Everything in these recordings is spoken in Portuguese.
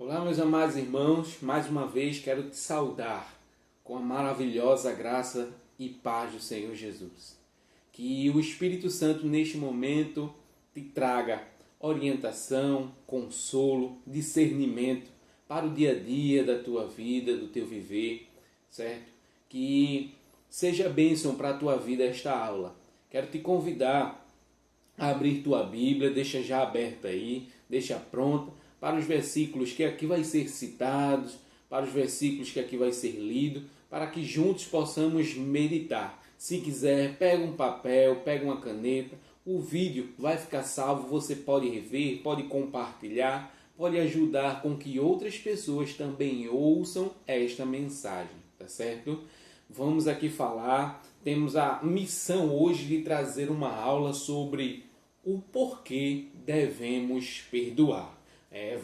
Olá, meus amados irmãos, mais uma vez quero te saudar com a maravilhosa graça e paz do Senhor Jesus. Que o Espírito Santo neste momento te traga orientação, consolo, discernimento para o dia a dia da tua vida, do teu viver, certo? Que seja bênção para a tua vida esta aula. Quero te convidar a abrir tua Bíblia, deixa já aberta aí, deixa pronta para os versículos que aqui vai ser citados, para os versículos que aqui vai ser lido, para que juntos possamos meditar. Se quiser, pega um papel, pega uma caneta, o vídeo vai ficar salvo, você pode rever, pode compartilhar, pode ajudar com que outras pessoas também ouçam esta mensagem, tá certo? Vamos aqui falar, temos a missão hoje de trazer uma aula sobre o porquê devemos perdoar.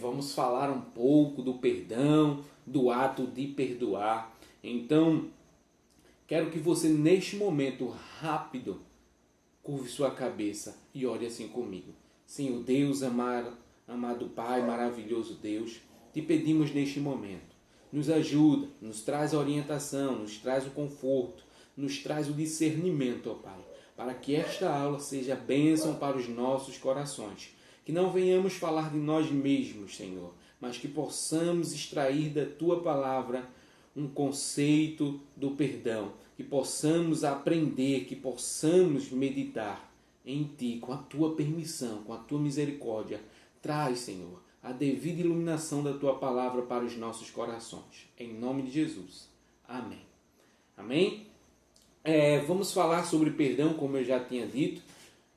Vamos falar um pouco do perdão, do ato de perdoar. Então, quero que você neste momento rápido curve sua cabeça e ore assim comigo. Senhor Deus, amado Pai, maravilhoso Deus, te pedimos neste momento. Nos ajuda, nos traz a orientação, nos traz o conforto, nos traz o discernimento, ó Pai, para que esta aula seja bênção para os nossos corações. Que não venhamos falar de nós mesmos, Senhor, mas que possamos extrair da Tua palavra um conceito do perdão, que possamos aprender, que possamos meditar em Ti, com a Tua permissão, com a Tua misericórdia. Traz, Senhor, a devida iluminação da Tua palavra para os nossos corações. Em nome de Jesus. Amém. Amém? Vamos falar sobre perdão, como eu já tinha dito.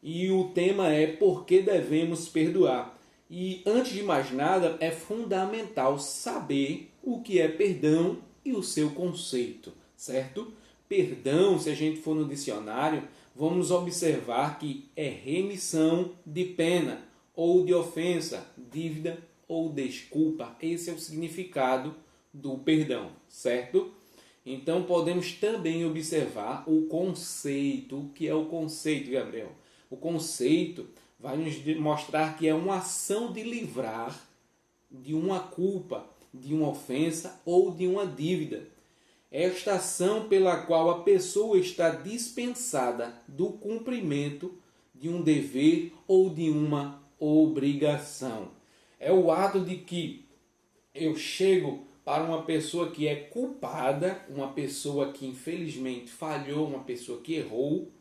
E o tema é por que devemos perdoar. E antes de mais nada, é fundamental saber o que é perdão e o seu conceito, certo? Perdão, se a gente for no dicionário, vamos observar que é remissão de pena ou de ofensa, dívida ou desculpa. Esse é o significado do perdão, certo? Então podemos também observar o conceito. O que é o conceito, Gabriel? O conceito vai nos mostrar que é uma ação de livrar de uma culpa, de uma ofensa ou de uma dívida. Esta ação pela qual a pessoa está dispensada do cumprimento de um dever ou de uma obrigação. É o ato de que eu chego para uma pessoa que é culpada, uma pessoa que infelizmente falhou, uma pessoa que errou,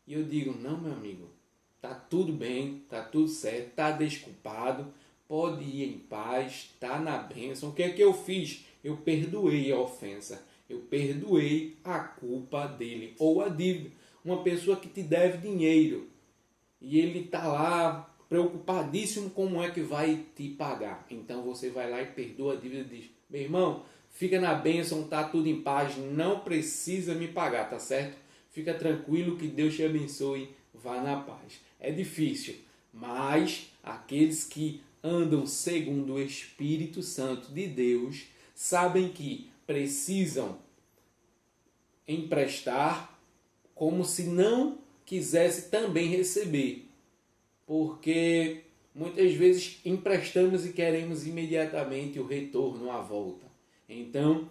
e eu digo, não, meu amigo, tá tudo bem, tá tudo certo, tá desculpado, pode ir em paz, tá na bênção. O que é que eu fiz? Eu perdoei a ofensa, eu perdoei a culpa dele ou a dívida. Uma pessoa que te deve dinheiro e ele tá lá preocupadíssimo como é que vai te pagar. Então você vai lá e perdoa a dívida e diz, meu irmão, fica na bênção, tá tudo em paz, não precisa me pagar, tá certo? Fica tranquilo, que Deus te abençoe, vá na paz. É difícil, mas aqueles que andam segundo o Espírito Santo de Deus sabem que precisam emprestar como se não quisesse também receber. Porque muitas vezes emprestamos e queremos imediatamente o retorno, a volta. Então,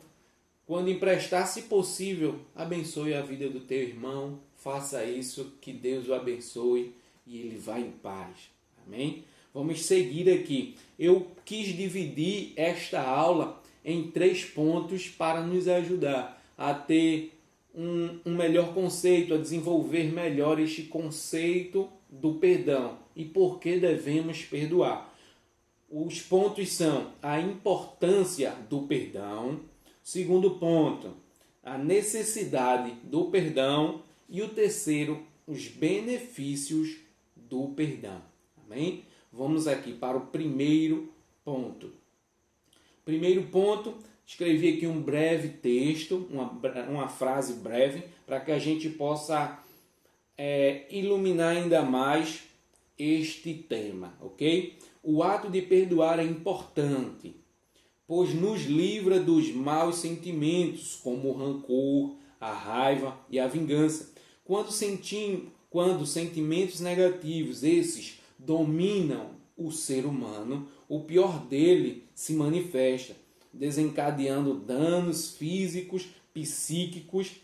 quando emprestar, se possível, abençoe a vida do teu irmão, faça isso, que Deus o abençoe e ele vai em paz. Amém? Vamos seguir aqui. Eu quis dividir esta aula em 3 pontos para nos ajudar a ter um melhor conceito, a desenvolver melhor este conceito do perdão e por que devemos perdoar. Os pontos são a importância do perdão. Segundo ponto, a necessidade do perdão. E o terceiro, os benefícios do perdão. Amém? Vamos aqui para o primeiro ponto. Primeiro ponto, escrevi aqui um breve texto, uma frase breve, para que a gente possa iluminar ainda mais este tema, ok? O ato de perdoar é importante, pois nos livra dos maus sentimentos, como o rancor, a raiva e a vingança. Quando sentimentos negativos, esses dominam o ser humano, o pior dele se manifesta, desencadeando danos físicos, psíquicos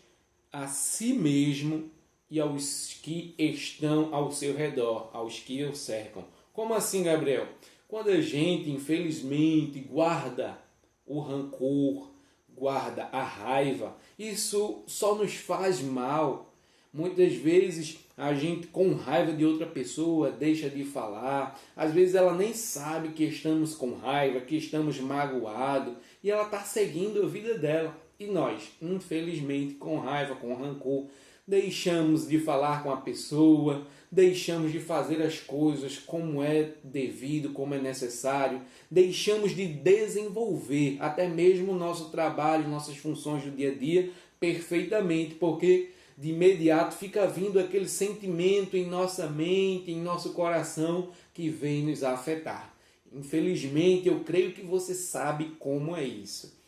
a si mesmo e aos que estão ao seu redor, aos que o cercam. Como assim, Gabriel? Quando a gente, infelizmente, guarda o rancor, guarda a raiva, isso só nos faz mal. Muitas vezes a gente, com raiva de outra pessoa, deixa de falar. Às vezes ela nem sabe que estamos com raiva, que estamos magoados, e ela está seguindo a vida dela. E nós, infelizmente, com raiva, com rancor, deixamos de falar com a pessoa, deixamos de fazer as coisas como é devido, como é necessário, deixamos de desenvolver até mesmo o nosso trabalho, nossas funções do dia a dia perfeitamente, porque de imediato fica vindo aquele sentimento em nossa mente, em nosso coração, que vem nos afetar. Infelizmente, eu creio que você sabe como é isso.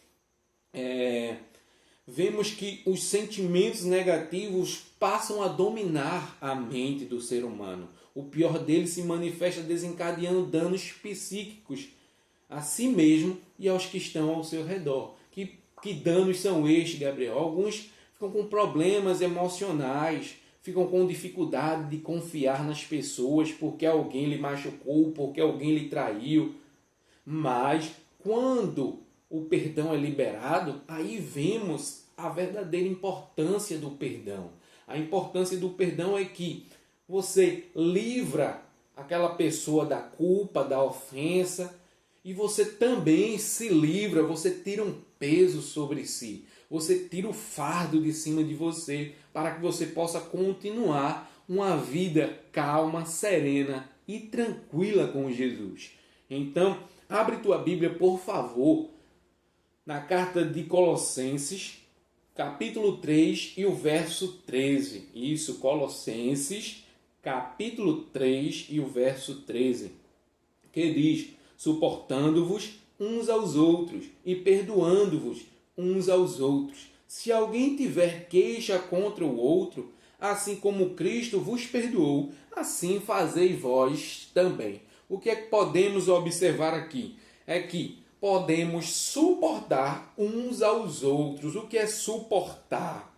Vemos que os sentimentos negativos passam a dominar a mente do ser humano. O pior deles se manifesta desencadeando danos psíquicos a si mesmo e aos que estão ao seu redor. Que danos são estes, Gabriel? Alguns ficam com problemas emocionais, ficam com dificuldade de confiar nas pessoas porque alguém lhe machucou, porque alguém lhe traiu. Mas quando o perdão é liberado, aí vemos a verdadeira importância do perdão. A importância do perdão é que você livra aquela pessoa da culpa, da ofensa, e você também se livra, você tira um peso sobre si. Você tira o fardo de cima de você para que você possa continuar uma vida calma, serena e tranquila com Jesus. Então, abre tua Bíblia, por favor, na carta de Colossenses, capítulo 3 e o verso 13. Isso, Colossenses, capítulo 3 e o verso 13. Que diz: suportando-vos uns aos outros e perdoando-vos uns aos outros. Se alguém tiver queixa contra o outro, assim como Cristo vos perdoou, assim fazei vós também. O que é que podemos observar aqui? É que podemos suportar uns aos outros. O que é suportar?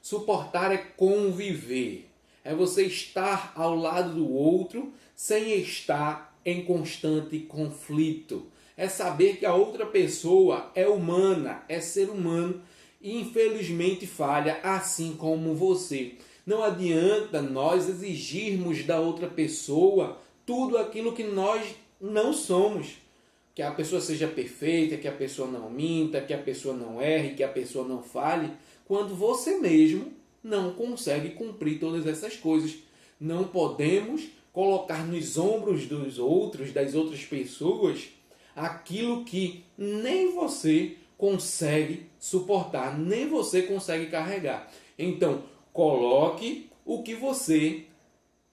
Suportar é conviver. É você estar ao lado do outro sem estar em constante conflito. É saber que a outra pessoa é humana, é ser humano e infelizmente falha assim como você. Não adianta nós exigirmos da outra pessoa tudo aquilo que nós não somos. Que a pessoa seja perfeita, que a pessoa não minta, que a pessoa não erre, que a pessoa não fale, quando você mesmo não consegue cumprir todas essas coisas. Não podemos colocar nos ombros dos outros, das outras pessoas, aquilo que nem você consegue suportar, nem você consegue carregar. Então, coloque o que você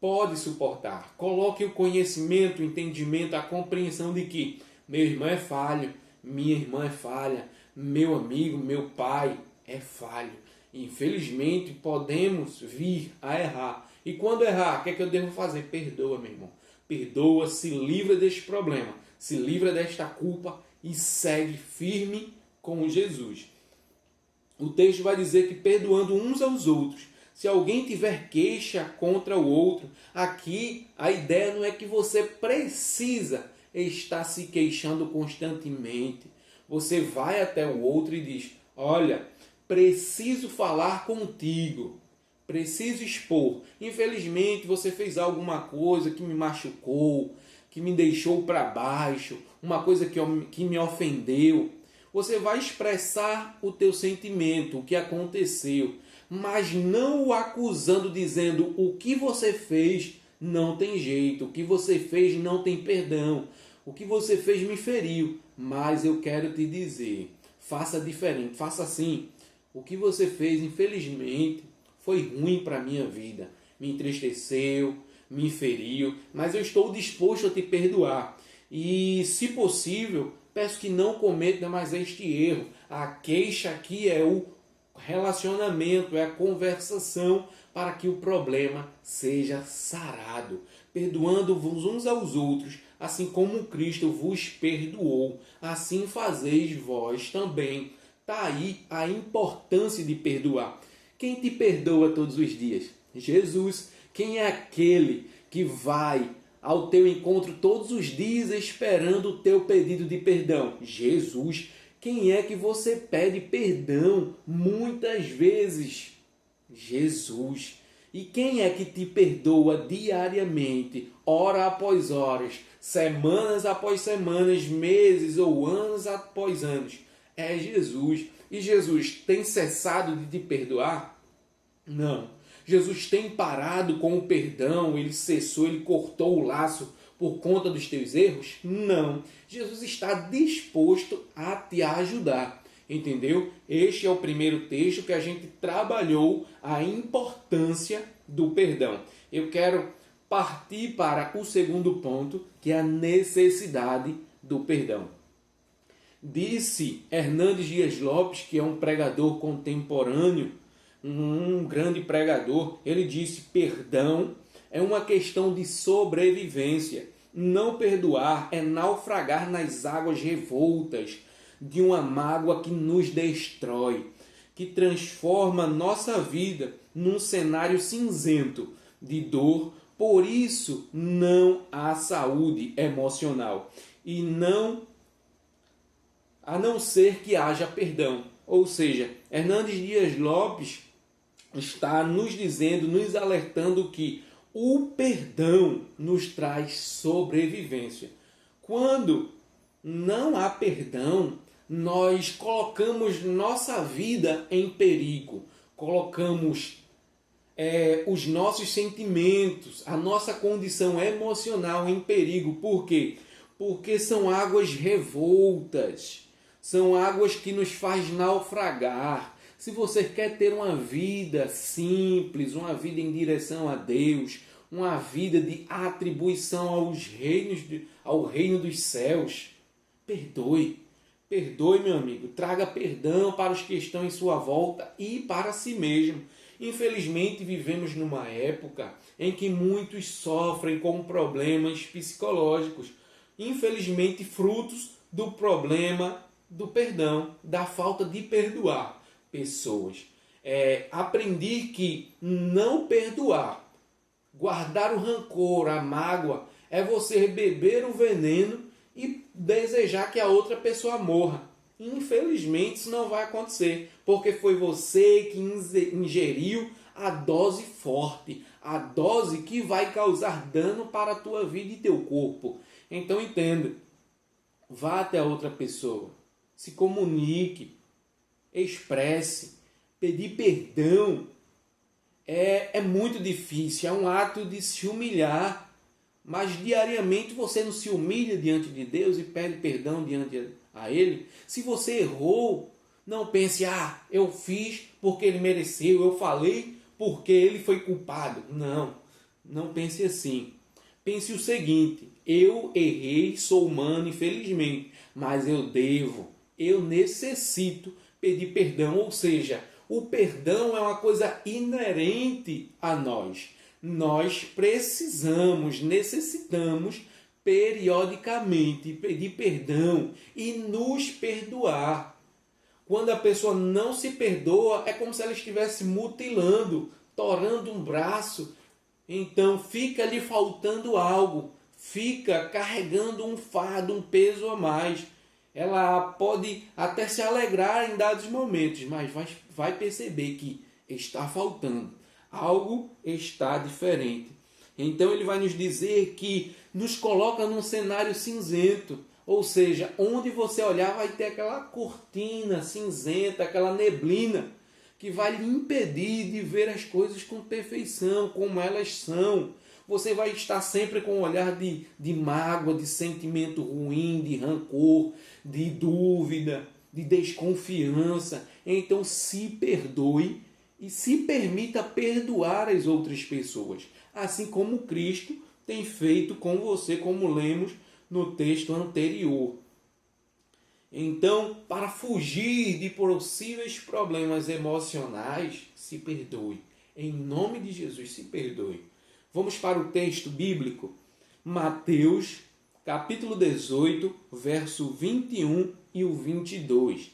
pode suportar. Coloque o conhecimento, o entendimento, a compreensão de que meu irmão é falho, minha irmã é falha, meu amigo, meu pai é falho. Infelizmente, podemos vir a errar. E quando errar, o que é que eu devo fazer? Perdoa, meu irmão. Perdoa, se livra deste problema, se livra desta culpa e segue firme com Jesus. O texto vai dizer que perdoando uns aos outros. Se alguém tiver queixa contra o outro, aqui a ideia não é que você precisa estar se queixando constantemente. Você vai até o outro e diz: olha, preciso falar contigo, preciso expor. Infelizmente você fez alguma coisa que me machucou, que me deixou para baixo, uma coisa que me ofendeu. Você vai expressar o teu sentimento, o que aconteceu, mas não o acusando, dizendo: o que você fez não tem jeito, o que você fez não tem perdão, o que você fez me feriu. Mas eu quero te dizer, faça diferente, faça assim. O que você fez, infelizmente, foi ruim para a minha vida, me entristeceu, me feriu, mas eu estou disposto a te perdoar. E, se possível, peço que não cometa mais este erro. A queixa aqui é o relacionamento, é a conversação para que o problema seja sarado. perdoando-vos uns aos outros, assim como Cristo vos perdoou, assim fazeis vós também. Está aí a importância de perdoar. Quem te perdoa todos os dias? Jesus. Quem é aquele que vai ao teu encontro todos os dias esperando o teu pedido de perdão? Jesus. Quem é que você pede perdão muitas vezes? Jesus. E quem é que te perdoa diariamente, hora após horas, semanas após semanas, meses ou anos após anos? É Jesus. E Jesus tem cessado de te perdoar? Não. Jesus tem parado com o perdão, ele cessou, ele cortou o laço por conta dos teus erros? Não. Jesus está disposto a te ajudar. Entendeu? Este é o primeiro texto que a gente trabalhou a importância do perdão. Eu quero partir para o segundo ponto, que é a necessidade do perdão. Disse Hernandes Dias Lopes, que é um pregador contemporâneo, um grande pregador, ele disse: perdão é uma questão de sobrevivência. Não perdoar é naufragar nas águas revoltas de uma mágoa que nos destrói, que transforma nossa vida num cenário cinzento de dor. Por isso não há saúde emocional e a não ser que haja perdão. Ou seja, Hernandes Dias Lopes está nos dizendo, nos alertando que o perdão nos traz sobrevivência. Quando não há perdão, nós colocamos nossa vida em perigo, colocamos os nossos sentimentos, a nossa condição emocional em perigo. Por quê? Porque são águas revoltas, são águas que nos faz naufragar. Se você quer ter uma vida simples, uma vida em direção a Deus, uma vida de atribuição ao reino dos céus, perdoe. Perdoe, meu amigo. Traga perdão para os que estão em sua volta e para si mesmo. Infelizmente, vivemos numa época em que muitos sofrem com problemas psicológicos. Infelizmente, frutos do problema do perdão, da falta de perdoar pessoas. Aprendi que não perdoar, guardar o rancor, a mágoa, é você beber o veneno e desejar que a outra pessoa morra. Infelizmente isso não vai acontecer, porque foi você que ingeriu a dose forte, a dose que vai causar dano para a tua vida e teu corpo. Então entenda, vá até a outra pessoa, se comunique, expresse. Pedir perdão é muito difícil, é um ato de se humilhar. Mas diariamente você não se humilha diante de Deus e pede perdão diante a Ele? Se você errou, não pense: eu fiz porque Ele mereceu, eu falei porque Ele foi culpado. Não, não pense assim. Pense o seguinte: eu errei, sou humano, infelizmente, mas eu necessito pedir perdão. Ou seja, o perdão é uma coisa inerente a nós. Nós necessitamos periodicamente pedir perdão e nos perdoar. Quando a pessoa não se perdoa, é como se ela estivesse mutilando, torando um braço. Então fica lhe faltando algo, fica carregando um fardo, um peso a mais. Ela pode até se alegrar em dados momentos, mas vai perceber que está faltando. Algo está diferente. Então ele vai nos dizer que nos coloca num cenário cinzento. Ou seja, onde você olhar vai ter aquela cortina cinzenta, aquela neblina, que vai lhe impedir de ver as coisas com perfeição, como elas são. Você vai estar sempre com um olhar de mágoa, de sentimento ruim, de rancor, de dúvida, de desconfiança. Então se perdoe e se permita perdoar as outras pessoas, assim como Cristo tem feito com você, como lemos no texto anterior. Então, para fugir de possíveis problemas emocionais, se perdoe. Em nome de Jesus, se perdoe. Vamos para o texto bíblico. Mateus, capítulo 18, verso 21 e o 22.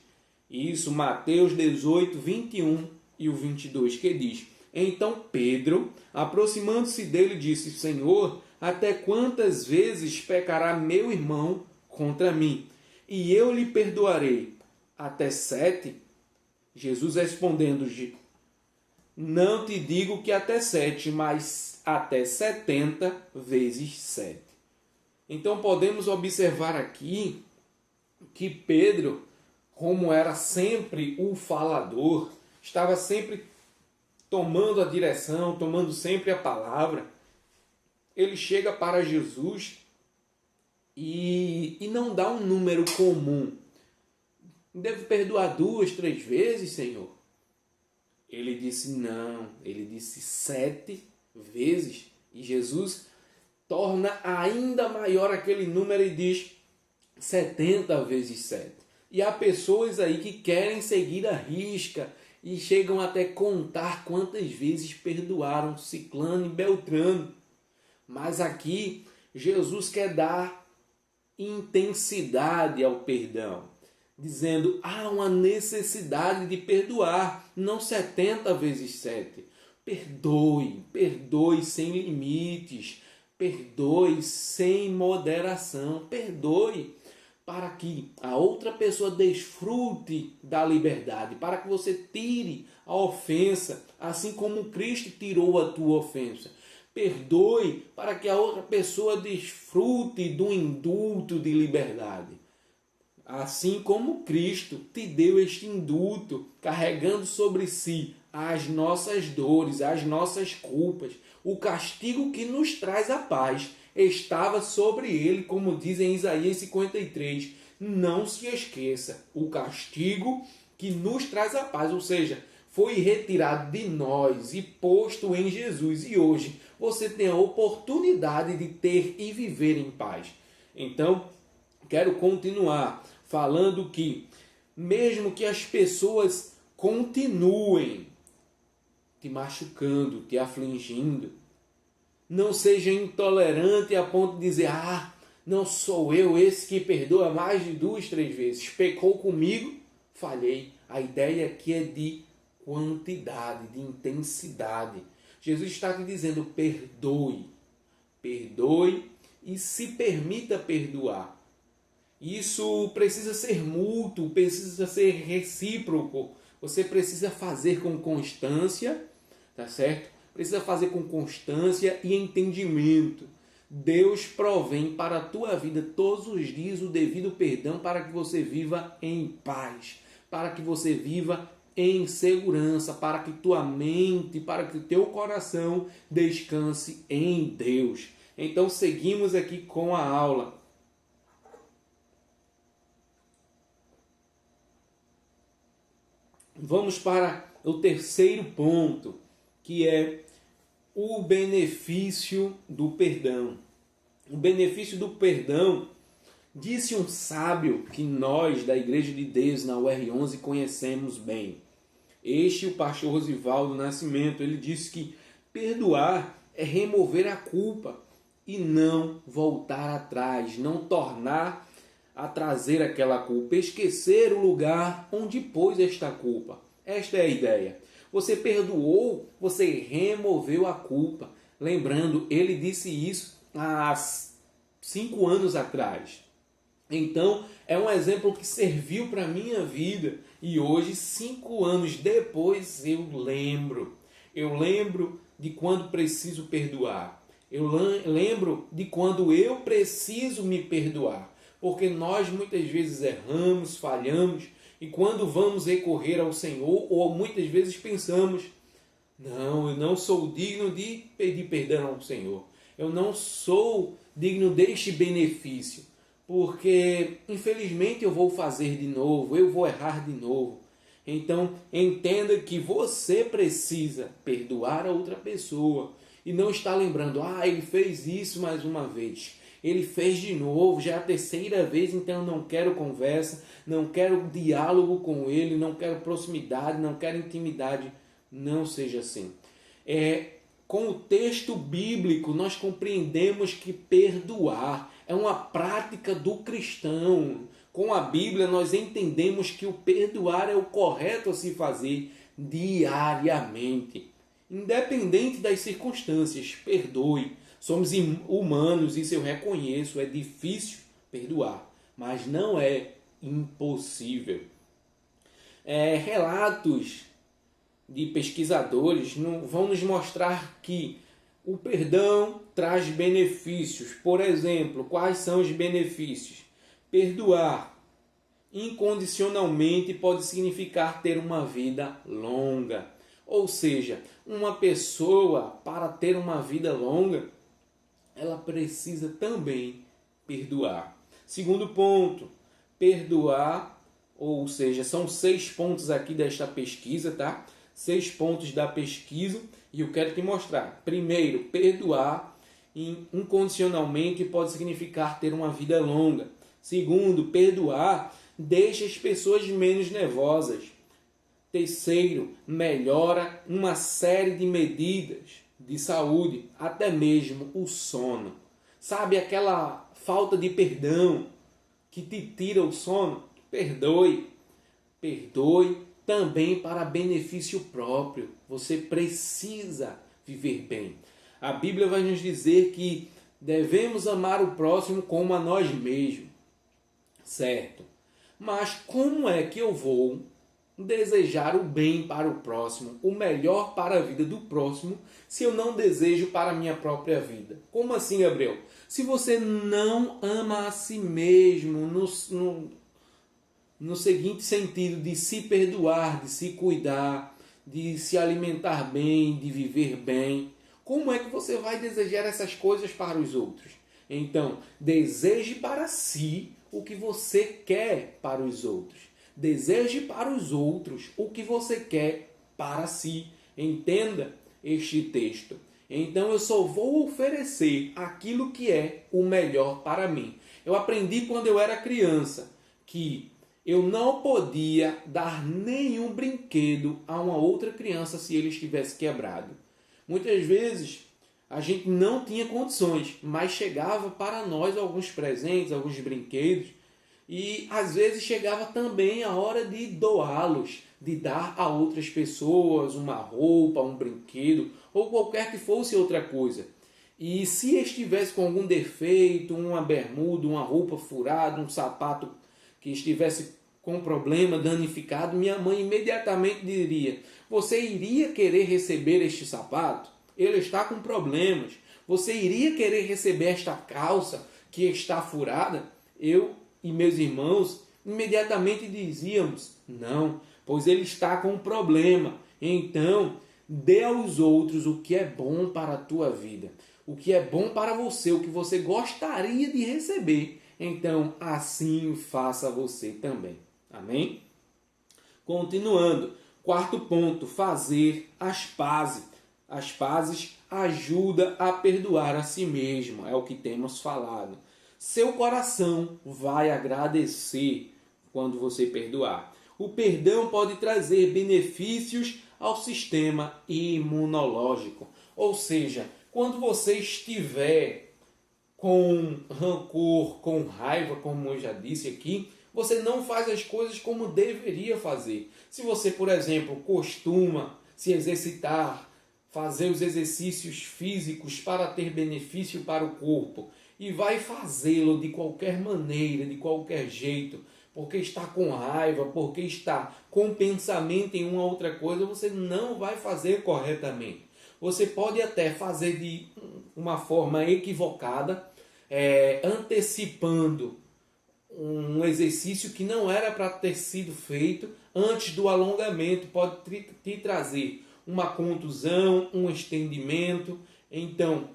Isso, Mateus 18, 21 e o 22, que diz: Então Pedro, aproximando-se dele, disse: Senhor, até quantas vezes pecará meu irmão contra mim? E eu lhe perdoarei. Até 7? Jesus respondendo: Não te digo que até 7, mas até 70 vezes 7. Então podemos observar aqui que Pedro, como era sempre o falador, estava sempre tomando a direção, tomando sempre a palavra. Ele chega para Jesus e não dá um número comum. Devo perdoar 2, 3 vezes, Senhor? Ele disse não, ele disse 7 vezes. E Jesus torna ainda maior aquele número e diz 70 vezes 7. E há pessoas aí que querem seguir a risca e chegam até contar quantas vezes perdoaram Ciclano e Beltrano. Mas aqui Jesus quer dar intensidade ao perdão, dizendo: há uma necessidade de perdoar, não 70 vezes 7. Perdoe, perdoe sem limites, perdoe sem moderação, perdoe para que a outra pessoa desfrute da liberdade, para que você tire a ofensa, assim como Cristo tirou a tua ofensa. Perdoe para que a outra pessoa desfrute do indulto de liberdade. Assim como Cristo te deu este indulto, carregando sobre si as nossas dores, as nossas culpas, o castigo que nos traz a paz estava sobre ele, como diz em Isaías 53. Não se esqueça, o castigo que nos traz a paz, ou seja, foi retirado de nós e posto em Jesus. E hoje você tem a oportunidade de ter e viver em paz. Então, quero continuar falando que, mesmo que as pessoas continuem te machucando, te afligindo, não seja intolerante a ponto de dizer: não sou eu esse que perdoa mais de 2, 3 vezes. Pecou comigo, falhei. A ideia aqui é de quantidade, de intensidade. Jesus está te dizendo: perdoe. Perdoe e se permita perdoar. Isso precisa ser mútuo, precisa ser recíproco. Você precisa fazer com constância, tá certo? Precisa fazer com constância e entendimento. Deus provém para a tua vida todos os dias o devido perdão para que você viva em paz, para que você viva em segurança, para que tua mente, para que teu coração descanse em Deus. Então seguimos aqui com a aula. Vamos para o terceiro ponto, que é o benefício do perdão. O benefício do perdão, disse um sábio que nós da Igreja de Deus na UR11 conhecemos bem. O pastor Rosivaldo Nascimento, ele disse que perdoar é remover a culpa e não voltar atrás, não tornar a trazer aquela culpa, esquecer o lugar onde pôs esta culpa. Esta é a ideia. Você perdoou, você removeu a culpa. Lembrando, ele disse isso há 5 anos atrás. Então, é um exemplo que serviu para a minha vida. E hoje, 5 anos depois, eu lembro. Eu lembro de quando preciso perdoar. Eu lembro de quando eu preciso me perdoar. Porque nós muitas vezes erramos, falhamos. E quando vamos recorrer ao Senhor, ou muitas vezes pensamos: não, eu não sou digno de pedir perdão ao Senhor. Eu não sou digno deste benefício. Porque, infelizmente, eu vou fazer de novo, eu vou errar de novo. Então, entenda que você precisa perdoar a outra pessoa. E não está lembrando: ele fez isso mais uma vez. Ele fez de novo, já é a terceira vez, então eu não quero conversa, não quero diálogo com ele, não quero proximidade, não quero intimidade. Não seja assim. com o texto bíblico, nós compreendemos que perdoar é uma prática do cristão. Com a Bíblia, nós entendemos que o perdoar é o correto a se fazer diariamente. Independente das circunstâncias, perdoe. Somos humanos, isso eu reconheço, é difícil perdoar, mas não é impossível. Relatos de pesquisadores vão nos mostrar que o perdão traz benefícios. Por exemplo, quais são os benefícios? Perdoar incondicionalmente pode significar ter uma vida longa. Ou seja, uma pessoa, para ter uma vida longa, ela precisa também perdoar. Segundo ponto, perdoar, ou seja, são 6 pontos aqui desta pesquisa, tá? 6 pontos da pesquisa e eu quero te mostrar. Primeiro, perdoar incondicionalmente pode significar ter uma vida longa. Segundo, perdoar deixa as pessoas menos nervosas. Terceiro, melhora uma série de medidas de saúde, até mesmo o sono. Sabe aquela falta de perdão que te tira o sono? Perdoe. Perdoe também para benefício próprio. Você precisa viver bem. A Bíblia vai nos dizer que devemos amar o próximo como a nós mesmos. Certo? Mas como é que eu vou desejar o bem para o próximo, o melhor para a vida do próximo, se eu não desejo para a minha própria vida? Como assim, Gabriel? Se você não ama a si mesmo no seguinte sentido de se perdoar, de se cuidar, de se alimentar bem, de viver bem, como é que você vai desejar essas coisas para os outros? Então, deseje para si o que você quer para os outros. Deseje para os outros o que você quer para si. Entenda este texto. Então eu só vou oferecer aquilo que é o melhor para mim. Eu aprendi quando eu era criança que eu não podia dar nenhum brinquedo a uma outra criança se ele estivesse quebrado. Muitas vezes a gente não tinha condições, mas chegava para nós alguns presentes, alguns brinquedos. E às vezes chegava também a hora de doá-los, de dar a outras pessoas uma roupa, um brinquedo ou qualquer que fosse outra coisa. E se estivesse com algum defeito, uma bermuda, uma roupa furada, um sapato que estivesse com problema, danificado, minha mãe imediatamente diria: você iria querer receber este sapato? Ele está com problemas. Você iria querer receber esta calça que está furada? Eu e meus irmãos imediatamente dizíamos: não, pois ele está com um problema. Então, dê aos outros o que é bom para a tua vida, o que é bom para você, o que você gostaria de receber. Então, assim faça você também. Amém? Continuando, 4º ponto, fazer as pazes. As pazes ajuda a perdoar a si mesmo, é o que temos falado. Seu coração vai agradecer quando você perdoar. O perdão pode trazer benefícios ao sistema imunológico. Ou seja, quando você estiver com rancor, com raiva, como eu já disse aqui, você não faz as coisas como deveria fazer. Se você, por exemplo, costuma se exercitar, fazer os exercícios físicos para ter benefício para o corpo, e vai fazê-lo de qualquer maneira, de qualquer jeito, porque está com raiva, porque está com pensamento em uma outra coisa, você não vai fazer corretamente. Você pode até fazer de uma forma equivocada, antecipando um exercício que não era para ter sido feito antes do alongamento, pode te trazer uma contusão, um estendimento. Então,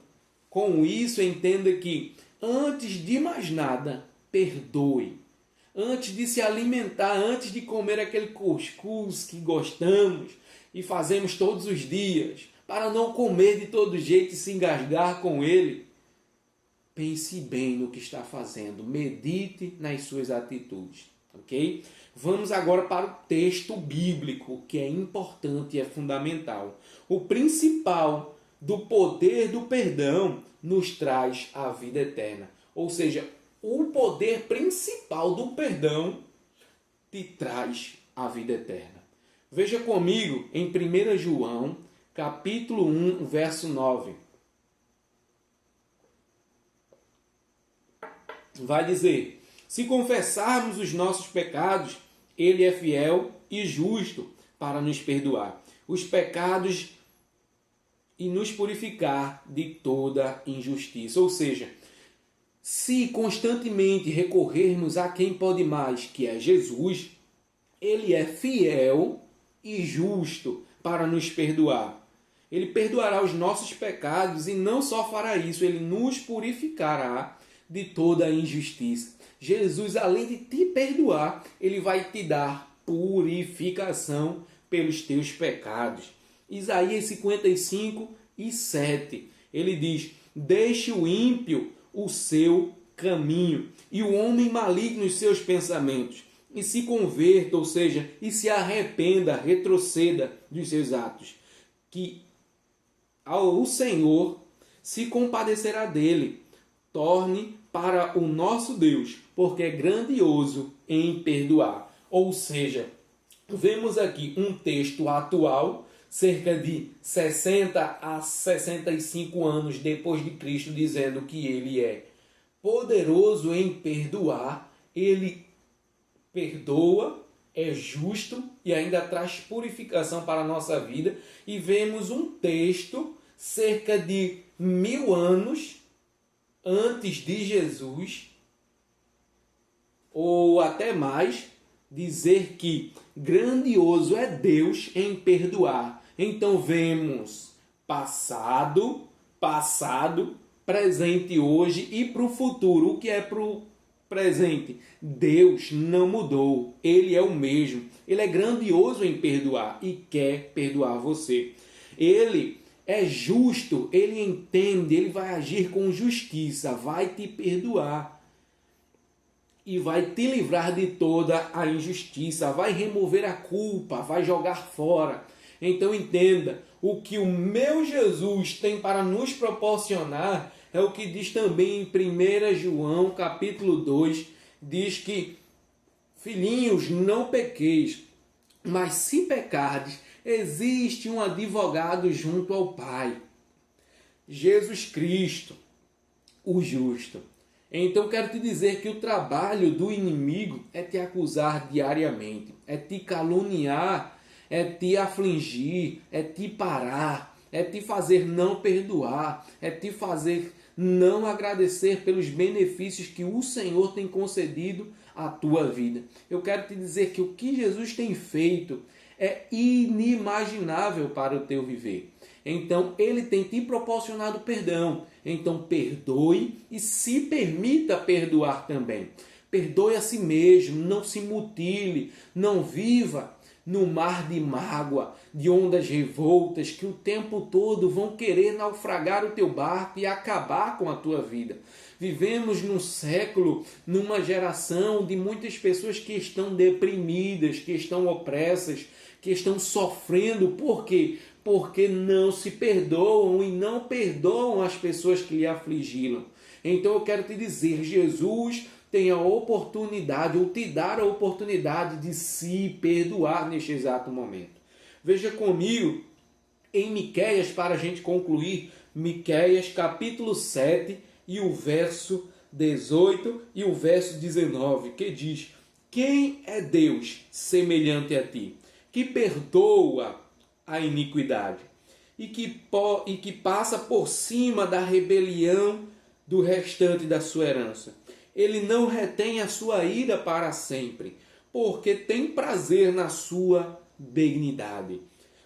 com isso, entenda que, antes de mais nada, perdoe. Antes de se alimentar, antes de comer aquele cuscuz que gostamos e fazemos todos os dias, para não comer de todo jeito e se engasgar com ele, pense bem no que está fazendo. Medite nas suas atitudes. Ok? Vamos agora para o texto bíblico, que é importante e é fundamental. O principal do poder do perdão nos traz a vida eterna. Ou seja, o poder principal do perdão te traz a vida eterna. Veja comigo em 1 João, capítulo 1, verso 9. Vai dizer: se confessarmos os nossos pecados, Ele é fiel e justo para nos perdoar os pecados e nos purificar de toda injustiça. Ou seja, se constantemente recorrermos a quem pode mais, que é Jesus, Ele é fiel e justo para nos perdoar. Ele perdoará os nossos pecados e não só fará isso, Ele nos purificará de toda a injustiça. Jesus, além de te perdoar, Ele vai te dar purificação pelos teus pecados. Isaías 55 e 7, ele diz: deixe o ímpio o seu caminho e o homem maligno os seus pensamentos, e se converta, ou seja, e se arrependa, retroceda dos seus atos, que o Senhor se compadecerá dele. Torne para o nosso Deus, porque é grandioso em perdoar. Ou seja, vemos aqui um texto atual, cerca de 60 a 65 anos depois de Cristo, dizendo que Ele é poderoso em perdoar, Ele perdoa, é justo e ainda traz purificação para a nossa vida. E vemos um texto cerca de 1000 anos antes de Jesus, ou até mais, dizer que grandioso é Deus em perdoar. Então vemos passado, presente hoje e para o futuro. O que é para o presente? Deus não mudou, Ele é o mesmo. Ele é grandioso em perdoar e quer perdoar você. Ele é justo, Ele entende, Ele vai agir com justiça, vai te perdoar e vai te livrar de toda a injustiça, vai remover a culpa, vai jogar fora. Então entenda, o que o meu Jesus tem para nos proporcionar é o que diz também em 1 João capítulo 2, diz que: filhinhos, não pequeis, mas se pecardes, existe um advogado junto ao Pai, Jesus Cristo, o justo. Então quero te dizer que o trabalho do inimigo é te acusar diariamente, é te caluniar, é te afligir, é te parar, é te fazer não perdoar, é te fazer não agradecer pelos benefícios que o Senhor tem concedido à tua vida. Eu quero te dizer que o que Jesus tem feito é inimaginável para o teu viver. Então, Ele tem te proporcionado perdão. Então, perdoe e se permita perdoar também. Perdoe a si mesmo, não se mutile, não viva no mar de mágoa, de ondas revoltas que o tempo todo vão querer naufragar o teu barco e acabar com a tua vida. Vivemos num século, numa geração de muitas pessoas que estão deprimidas, que estão opressas, que estão sofrendo. Por quê? Porque não se perdoam e não perdoam as pessoas que lhe afligiram. Então eu quero te dizer, Jesus tem a oportunidade, ou te dar a oportunidade de se perdoar neste exato momento. Veja comigo em Miqueias, para a gente concluir, Miqueias capítulo 7 e o verso 18 e o verso 19, que diz: quem é Deus semelhante a ti, que perdoa a iniquidade e que passa por cima da rebelião do restante da sua herança. Ele não retém a sua ira para sempre, porque tem prazer na sua benignidade.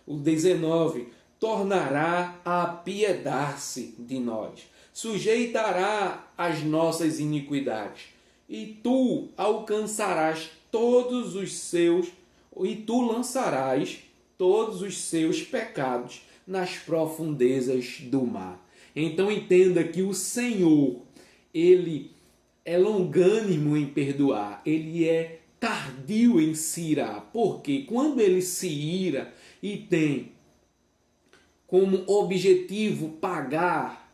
O 19, tornará a apiedar-se de nós, sujeitará as nossas iniquidades, e tu alcançarás todos os seus, e tu lançarás todos os seus pecados nas profundezas do mar. Então entenda que o Senhor, Ele é longânimo em perdoar, Ele é tardio em se irar, porque quando Ele se ira e tem como objetivo pagar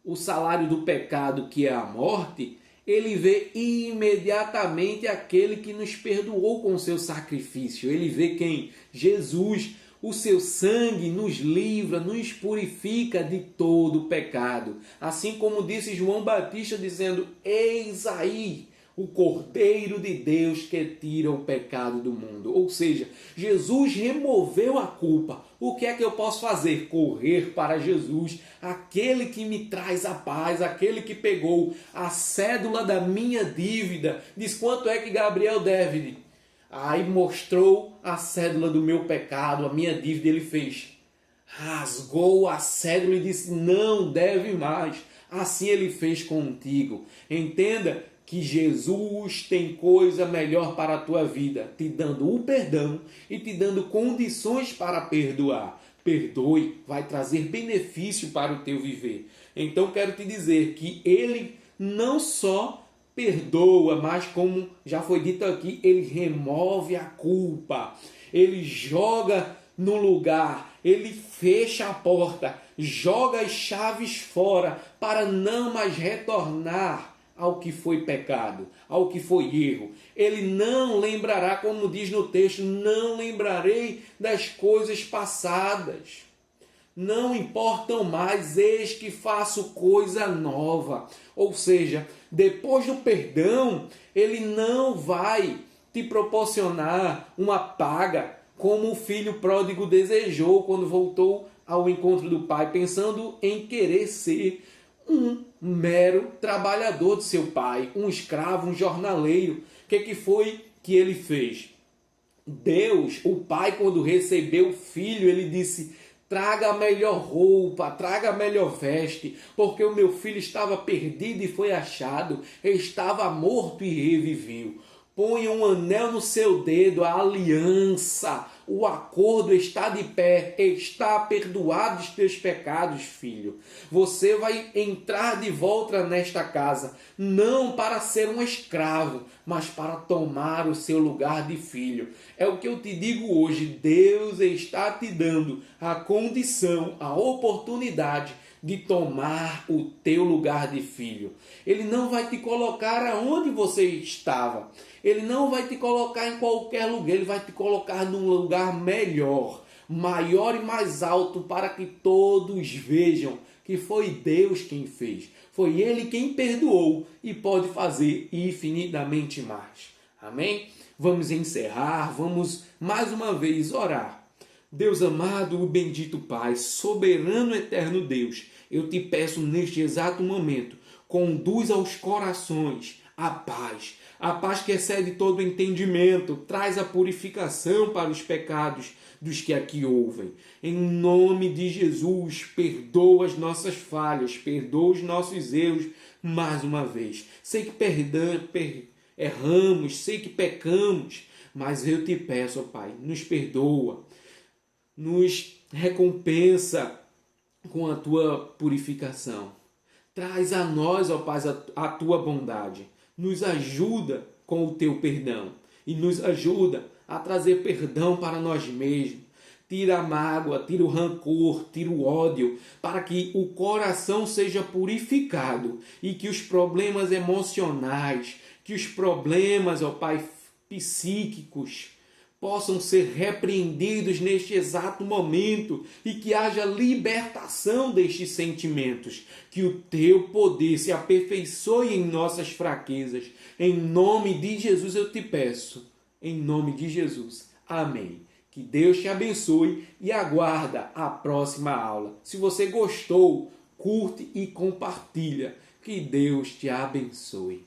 o salário do pecado, que é a morte, ele vê imediatamente aquele que nos perdoou com o seu sacrifício. Ele vê quem? Jesus. O seu sangue nos livra, nos purifica de todo o pecado. Assim como disse João Batista dizendo: eis aí o Cordeiro de Deus que tira o pecado do mundo. Ou seja, Jesus removeu a culpa. O que é que eu posso fazer? Correr para Jesus, aquele que me traz a paz, aquele que pegou a cédula da minha dívida. Diz: quanto é que Gabriel deve? Aí mostrou a cédula do meu pecado, a minha dívida. Ele fez, rasgou a cédula e disse: não deve mais. Assim ele fez contigo. Entenda que Jesus tem coisa melhor para a tua vida, te dando o perdão e te dando condições para perdoar. Perdoe, vai trazer benefício para o teu viver. Então quero te dizer que ele não só perdoa, mas como já foi dito aqui, ele remove a culpa, ele joga no lugar, ele fecha a porta, joga as chaves fora para não mais retornar ao que foi pecado, ao que foi erro. Ele não lembrará, como diz no texto, não lembrarei das coisas passadas. Não importam mais, eis que faço coisa nova. Ou seja, depois do perdão, ele não vai te proporcionar uma paga como o filho pródigo desejou quando voltou ao encontro do pai, pensando em querer ser um mero trabalhador de seu pai, um escravo, um jornaleiro. O que foi que ele fez? Deus, o pai, quando recebeu o filho, ele disse: traga a melhor roupa, traga a melhor veste, porque o meu filho estava perdido e foi achado, estava morto e reviveu. Ponha um anel no seu dedo, a aliança, o acordo está de pé, está perdoado os teus pecados, filho. Você vai entrar de volta nesta casa, não para ser um escravo, mas para tomar o seu lugar de filho. É o que eu te digo hoje, Deus está te dando a condição, a oportunidade de tomar o teu lugar de filho. Ele não vai te colocar aonde você estava. Ele não vai te colocar em qualquer lugar. Ele vai te colocar num lugar melhor, maior e mais alto, para que todos vejam que foi Deus quem fez. Foi Ele quem perdoou e pode fazer infinitamente mais. Amém? Vamos encerrar, vamos mais uma vez orar. Deus amado, bendito Pai, soberano eterno Deus, eu te peço neste exato momento, conduz aos corações a paz que excede todo entendimento, traz a purificação para os pecados dos que aqui ouvem. Em nome de Jesus, perdoa as nossas falhas, perdoa os nossos erros mais uma vez. Sei que erramos, sei que pecamos, mas eu te peço, ó Pai, nos perdoa, nos recompensa com a tua purificação. Traz a nós, ó Pai, a tua bondade. Nos ajuda com o teu perdão e nos ajuda a trazer perdão para nós mesmos. Tira a mágoa, tira o rancor, tira o ódio, para que o coração seja purificado e que os problemas emocionais, que os problemas, ó Pai, psíquicos, possam ser repreendidos neste exato momento e que haja libertação destes sentimentos, que o teu poder se aperfeiçoe em nossas fraquezas. Em nome de Jesus eu te peço, em nome de Jesus. Amém. Que Deus te abençoe e aguarda a próxima aula. Se você gostou, curte e compartilha. Que Deus te abençoe.